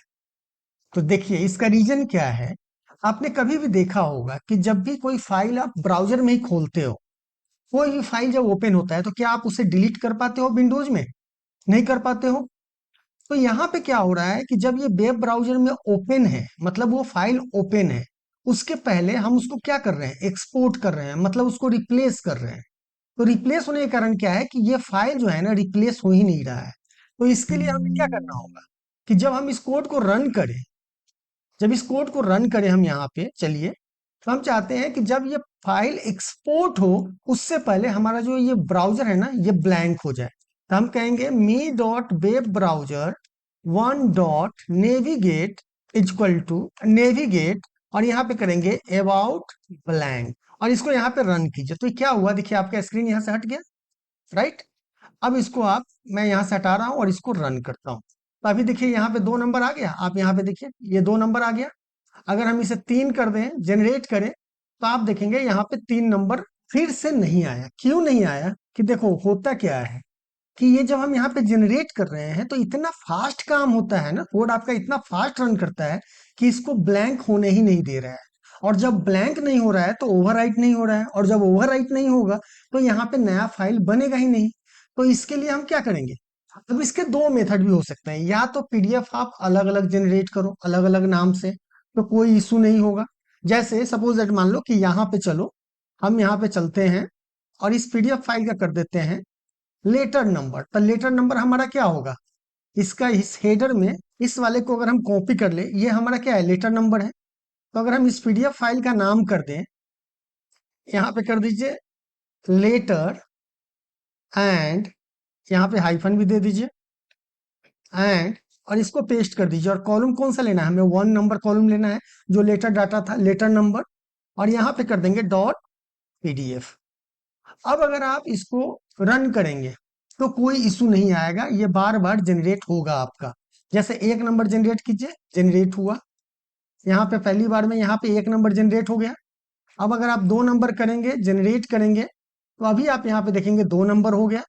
[SPEAKER 1] तो देखिए इसका रीजन क्या है। आपने कभी भी देखा होगा कि जब भी कोई फाइल आप ब्राउजर में ही खोलते हो कोई भी फाइल जब ओपन होता है तो क्या आप उसे डिलीट कर पाते हो विंडोज में? नहीं कर पाते हो। तो यहाँ पे क्या हो रहा है कि जब ये वेब ब्राउजर में ओपन है, मतलब वो फाइल ओपन है, उसके पहले हम उसको क्या कर रहे हैं, एक्सपोर्ट कर रहे हैं, मतलब उसको रिप्लेस कर रहे हैं। तो रिप्लेस होने के कारण क्या है कि ये फाइल जो है ना रिप्लेस हो ही नहीं रहा है। तो इसके लिए हमें क्या करना होगा कि जब हम इस कोड को रन करें, जब इस कोड को रन करें हम यहाँ पे चलिए, तो हम चाहते हैं कि जब ये फाइल एक्सपोर्ट हो उससे पहले हमारा जो ये ब्राउजर है ना ये ब्लैंक हो जाए। तो हम कहेंगे me dot web browser one dot navigate equal to navigate, और यहाँ पे करेंगे अबाउट ब्लैंक, और इसको यहाँ पे रन कीजिए। तो ये क्या हुआ, देखिए आपका स्क्रीन यहाँ से हट गया, राइट। अब इसको आप, मैं यहाँ से हटा रहा हूँ और इसको रन करता हूँ। तो अभी देखिए यहाँ पे 2 नंबर आ गया, आप यहाँ पे देखिए ये 2 नंबर आ गया। अगर हम इसे 3 कर दें, जनरेट करें, तो आप देखेंगे यहाँ पे 3 नंबर फिर से नहीं आया। क्यों नहीं आया कि देखो होता क्या है कि ये जब हम यहाँ पे जनरेट कर रहे हैं तो इतना फास्ट काम होता है ना, कोड आपका इतना फास्ट रन करता है कि इसको ब्लैंक होने ही नहीं दे रहा है। और जब ब्लैंक नहीं हो रहा है तो ओवरराइट नहीं हो रहा है, और जब ओवरराइट नहीं होगा तो यहाँ पे नया फाइल बनेगा ही नहीं। तो इसके लिए हम क्या करेंगे, अब इसके 2 मेथड भी हो सकते हैं। या तो पीडीएफ आप अलग अलग जनरेट करो अलग अलग नाम से, तो कोई इशू नहीं होगा। जैसे सपोज दैट मान लो कि यहाँ पे चलो, हम यहाँ पे चलते हैं और इस पीडीएफ फाइल का कर देते हैं लेटर नंबर। तो लेटर नंबर हमारा क्या होगा, इसका इस हेडर में इस वाले को अगर हम कॉपी कर ले, ये हमारा क्या है, लेटर नंबर है। तो अगर हम इस पीडीएफ फाइल का नाम कर दें, यहाँ पे कर दीजिए लेटर एंड, यहाँ पे हाइफन भी दे दीजिए एंड, और इसको पेस्ट कर दीजिए। और कॉलम कौन सा लेना है, हमें 1 नंबर कॉलम लेना है, जो लेटर डाटा था लेटर नंबर, और यहाँ पे कर देंगे डॉट पीडीएफ। अब अगर आप इसको रन करेंगे तो कोई इशू नहीं आएगा, ये बार बार जनरेट होगा आपका। जैसे 1 नंबर जनरेट कीजिए, जनरेट हुआ, यहाँ पे पहली बार में यहाँ पे 1 नंबर जनरेट हो गया। अब अगर आप 2 नंबर करेंगे, जनरेट करेंगे, तो अभी आप यहाँ पे देखेंगे 2 नंबर हो गया।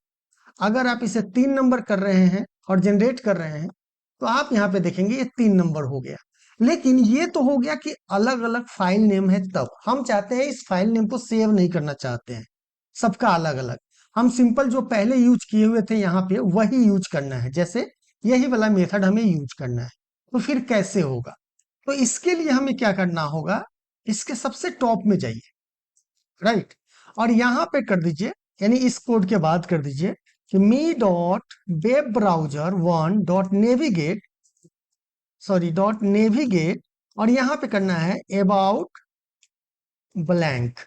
[SPEAKER 1] अगर आप इसे 3 नंबर कर रहे हैं और जनरेट कर रहे हैं, तो आप यहाँ पे देखेंगे ये 3 नंबर हो गया। लेकिन ये तो हो गया कि अलग अलग फाइल नेम है, तब हम चाहते हैं इस फाइल नेम को सेव नहीं करना चाहते हैं, सबका अलग अलग। हम सिंपल जो पहले यूज किए हुए थे यहाँ पे वही यूज करना है, जैसे यही वाला मेथड हमें यूज करना है। तो फिर कैसे होगा, तो इसके लिए हमें क्या करना होगा, इसके सबसे टॉप में जाइए, राइट, और यहाँ पे कर दीजिए, यानी इस कोड के बाद कर दीजिए कि me dot web browser one dot navigate, sorry dot navigate, और यहाँ पे करना है अबाउट ब्लैंक,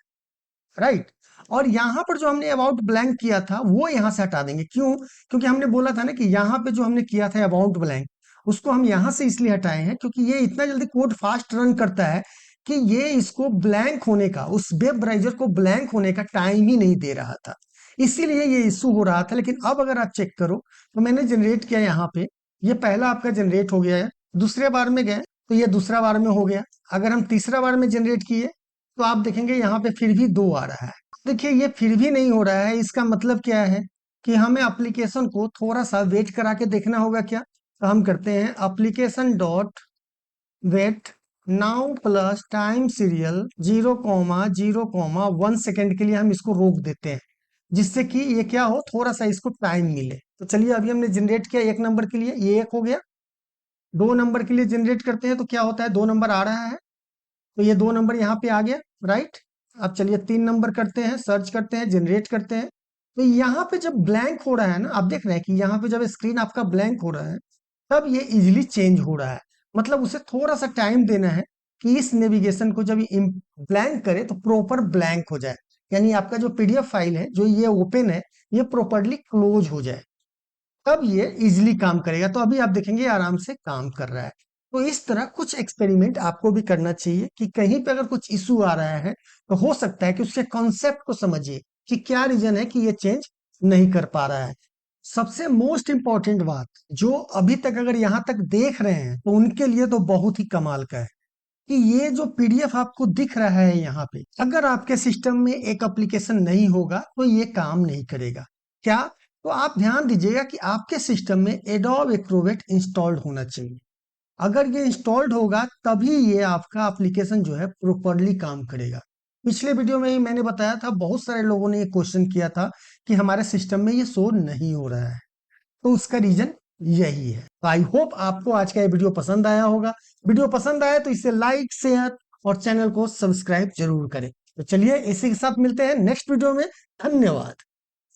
[SPEAKER 1] राइट। और यहाँ पर जो हमने अबाउट ब्लैंक किया था वो यहाँ से हटा देंगे। क्यों, क्योंकि हमने बोला था ना कि यहाँ पे जो हमने किया था अबाउट ब्लैंक, उसको हम यहाँ से इसलिए हटाए हैं क्योंकि ये इतना जल्दी कोड फास्ट रन करता है कि ये इसको ब्लैंक होने का, उस वेब ब्राउजर को ब्लैंक होने का टाइम ही नहीं दे रहा था, इसीलिए ये इशू हो रहा था। लेकिन अब अगर आप चेक करो तो मैंने जनरेट किया यहाँ पे, ये पहला आपका जनरेट हो गया है। दूसरे बार में गए तो ये दूसरा बार में हो गया। अगर हम तीसरा बार में जनरेट किए तो आप देखेंगे यहाँ पे फिर भी 2 आ रहा है। देखिए ये फिर भी नहीं हो रहा है, इसका मतलब क्या है कि हमें एप्लीकेशन को थोड़ा सा वेट करा के देखना होगा क्या। तो हम करते हैं application dot wait now plus time serial 0,0,1 second के लिए हम इसको रोक देते हैं, जिससे कि ये क्या हो, थोड़ा सा इसको टाइम मिले। तो चलिए अभी हमने जनरेट किया 1 नंबर के लिए, ये 1 हो गया। 2 नंबर के लिए जनरेट करते हैं तो क्या होता है, 2 नंबर आ रहा है, तो ये 2 नंबर यहाँ पे आ गया, राइट। अब चलिए 3 नंबर करते हैं, सर्च करते हैं, जनरेट करते हैं। तो यहाँ पे जब ब्लैंक हो रहा है ना, आप देख रहे हैं कि यहाँ पे जब स्क्रीन आपका ब्लैंक हो रहा है तब ये इजिली चेंज हो रहा है। मतलब उसे थोड़ा सा टाइम देना है कि इस नेविगेशन को जब ब्लैंक करे तो प्रॉपर ब्लैंक हो जाए, यानी आपका जो पीडीएफ फाइल है जो ये ओपन है ये प्रॉपरली क्लोज हो जाए, तब ये इजिली काम करेगा। तो अभी आप देखेंगे आराम से काम कर रहा है। तो इस तरह कुछ एक्सपेरिमेंट आपको भी करना चाहिए कि कहीं पे अगर कुछ इशू आ रहा है तो हो सकता है कि उसके कॉन्सेप्ट को समझिए कि क्या रीजन है कि ये चेंज नहीं कर पा रहा है। सबसे मोस्ट इंपॉर्टेंट बात, जो अभी तक अगर यहाँ तक देख रहे हैं तो उनके लिए तो बहुत ही कमाल का है कि ये जो पीडीएफ आपको दिख रहा है यहाँ पे, अगर आपके सिस्टम में एक एप्लीकेशन नहीं होगा तो ये काम नहीं करेगा। क्या, तो आप ध्यान दीजिएगा कि आपके सिस्टम में एडोब एक्रोबैट इंस्टॉल्ड होना चाहिए। अगर ये इंस्टॉल्ड होगा तभी ये आपका एप्लीकेशन जो है प्रॉपरली काम करेगा। पिछले वीडियो में ही मैंने बताया था, बहुत सारे लोगों ने ये क्वेश्चन किया था कि हमारे सिस्टम में ये शो नहीं हो रहा है, तो उसका रीजन यही है। तो आई होप आपको आज का ये वीडियो पसंद आया होगा। वीडियो पसंद आया तो इसे लाइक, शेयर और चैनल को सब्सक्राइब जरूर करें। तो चलिए इसी के साथ मिलते हैं नेक्स्ट वीडियो में। धन्यवाद।